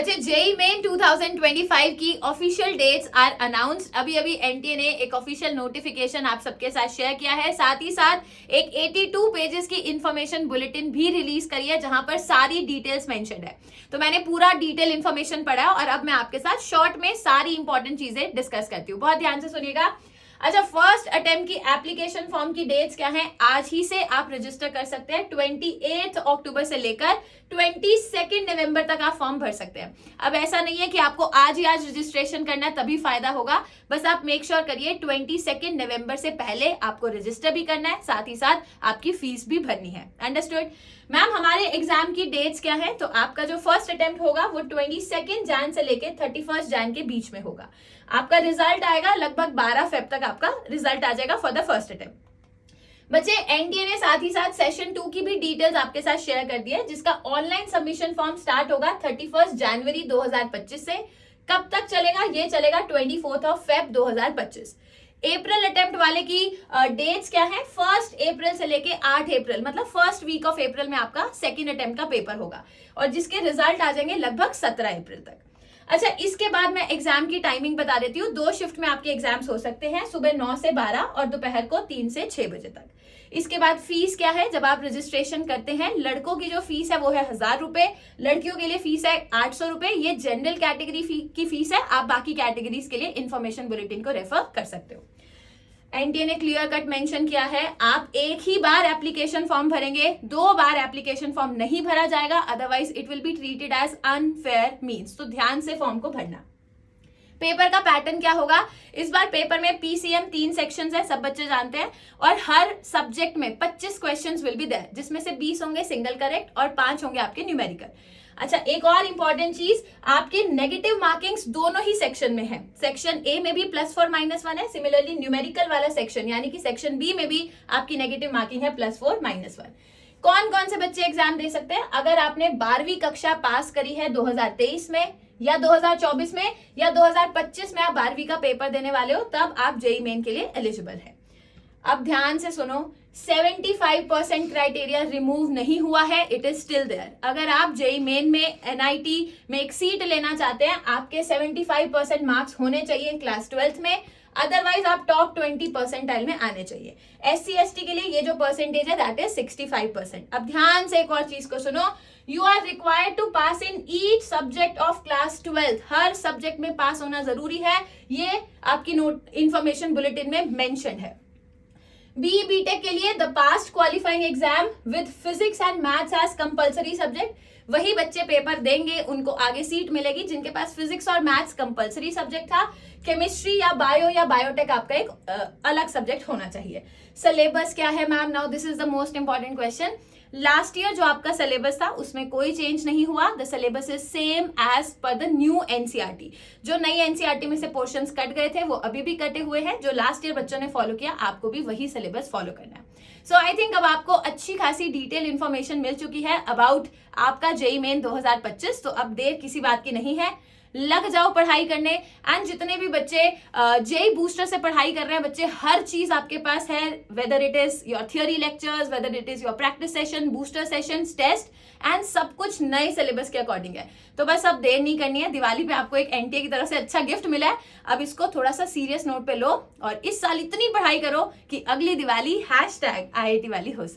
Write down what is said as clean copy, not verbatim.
अच्छा, JEE main 2025 की official dates are announced. अभी अभी एनटीए ने एक ऑफिशियल नोटिफिकेशन आप सबके साथ शेयर किया है, साथ ही साथ एक 82 पेजेस की इंफॉर्मेशन बुलेटिन भी रिलीज करी है जहां पर सारी डिटेल्स मेंशन्ड है। तो मैंने पूरा डिटेल इंफॉर्मेशन पढ़ा और अब मैं आपके साथ शॉर्ट में सारी इंपॉर्टेंट चीजें डिस्कस करती हूँ। बहुत ध्यान से सुनिएगा। अच्छा, फर्स्ट अटेम्प्ट की एप्लीकेशन फॉर्म की डेट्स क्या है? आज ही से आप रजिस्टर कर सकते हैं। 28 अक्टूबर से लेकर 22 नवंबर तक आप फॉर्म भर सकते हैं। अब ऐसा नहीं है कि आपको आज ही आज रजिस्ट्रेशन करना है तभी फायदा होगा, बस आप मेक श्योर करिए 22 नवंबर से पहले आपको रजिस्टर भी करना है, साथ ही साथ आपकी फीस भी भरनी है। अंडरस्टूड? मैम, हमारे एग्जाम की डेट्स क्या है? तो आपका जो फर्स्ट अटेम्प्ट होगा वो 22 जैन से लेके 31 जैन के बीच में होगा। आपका रिजल्ट आएगा लगभग 12 फेब तक आपका रिजल्ट आ जाएगा फॉर द फर्स्ट अटेम्प्ट। बच्चे, एनडीए ने साथ ही साथ सेशन 2 की भी डिटेल्स आपके साथ शेयर कर दी है, जिसका ऑनलाइन सबमिशन फॉर्म स्टार्ट होगा 31 जनवरी 2025 से। कब तक चलेगा? ये चलेगा 24 फेब 2025। अप्रैल अटेम्प्ट वाले की डेट्स क्या है? 1 अप्रैल से लेके 8 अप्रैल, मतलब फर्स्ट वीक ऑफ अप्रैल में आपका सेकेंड अटेम्प्ट का पेपर होगा और जिसके रिजल्ट आ जाएंगे लगभग 17 अप्रैल तक। अच्छा, इसके बाद मैं एग्जाम की टाइमिंग बता देती हूँ। 2 शिफ्ट में आपके एग्जाम्स हो सकते हैं, सुबह 9 से 12 और दोपहर को 3 से 6 बजे तक। इसके बाद फीस क्या है? जब आप रजिस्ट्रेशन करते हैं, लड़कों की जो फीस है वो है 1000 रुपए, लड़कियों के लिए फीस है 800 रुपए। ये जनरल कैटेगरी की फीस है। आप बाकी कैटेगरीज के लिए इंफॉर्मेशन बुलेटिन को रेफर कर सकते हो। एनटीए ने क्लियर कट मेंशन किया है, आप एक ही बार एप्लीकेशन फॉर्म भरेंगे, 2 बार एप्लीकेशन फॉर्म नहीं भरा जाएगा, otherwise it will be treated as unfair means. तो ध्यान से फॉर्म को भरना। पेपर का पैटर्न क्या होगा? इस बार पेपर में पीसीएम 3 सेक्शंस है, सब बच्चे जानते हैं, और हर सब्जेक्ट में 25 क्वेश्चंस विल बी देयर, जिसमें से 20 होंगे सिंगल करेक्ट और 5 होंगे आपके न्यूमेरिकल। अच्छा, एक और इंपॉर्टेंट चीज, आपके नेगेटिव मार्किंग्स दोनों ही सेक्शन में है। सेक्शन ए में भी +4 -1 है, सिमिलरली न्यूमेरिकल वाला सेक्शन यानी कि सेक्शन बी में भी आपकी नेगेटिव मार्किंग है +4 -1। कौन कौन से बच्चे एग्जाम दे सकते हैं? अगर आपने 12वीं कक्षा पास करी है 2023 में या 2024 में या 2025 में आप 12वीं का पेपर देने वाले हो, तब आप जेई मेन के लिए एलिजिबल है। अब ध्यान से सुनो, 75% क्राइटेरिया रिमूव नहीं हुआ है, इट इज स्टिल देयर। अगर आप जेई मेन में एनआईटी में एक सीट लेना चाहते हैं, आपके 75% मार्क्स होने चाहिए क्लास 12th में, अदरवाइज आप टॉप 20 परसेंटाइल में आने चाहिए। SC ST के लिए ये जो परसेंटेज है दैट इज 65%। अब ध्यान से एक और चीज को सुनो, you are required to pass in each subject of class 12th। हर सब्जेक्ट में पास होना जरूरी है, ये आपकी नोट इंफॉर्मेशन बुलेटिन में मेंशन है। BE BTech के लिए the passed qualifying exam with physics and maths as compulsory subject, वही बच्चे पेपर देंगे, उनको आगे सीट मिलेगी जिनके पास फिजिक्स और मैथ्स कंपलसरी सब्जेक्ट था। केमिस्ट्री या बायो या बायोटेक आपका एक अलग सब्जेक्ट होना चाहिए। सिलेबस क्या है ma'am? Now this is the most important question. Last year जो आपका सिलेबस था उसमें कोई चेंज नहीं हुआ। The syllabus is same as per the new NCERT. जो नई एनसीईआरटी में से पोर्शंस कट गए थे वो अभी भी कटे हुए हैं। जो लास्ट ईयर बच्चों ने फॉलो किया, आपको भी वही सिलेबस फॉलो करना है। सो आई थिंक अब आपको अच्छी खासी डिटेल इंफॉर्मेशन मिल चुकी है अबाउट आपका जेई मेन 2025। तो अब देर किसी बात की नहीं है, लग जाओ पढ़ाई करने। एंड जितने भी बच्चे जेई बूस्टर से पढ़ाई कर रहे हैं बच्चे, हर चीज आपके पास है, whether it is your theory lectures, whether it is your practice session, booster sessions, test, and सब कुछ नए सिलेबस के अकॉर्डिंग है। तो बस अब देर नहीं करनी है। दिवाली पे आपको एक एनटीए की तरफ से अच्छा गिफ्ट मिला है, अब इसको थोड़ा सा सीरियस नोट पे लो और इस साल इतनी पढ़ाई करो कि अगली दिवाली #IIT वाली हो सके।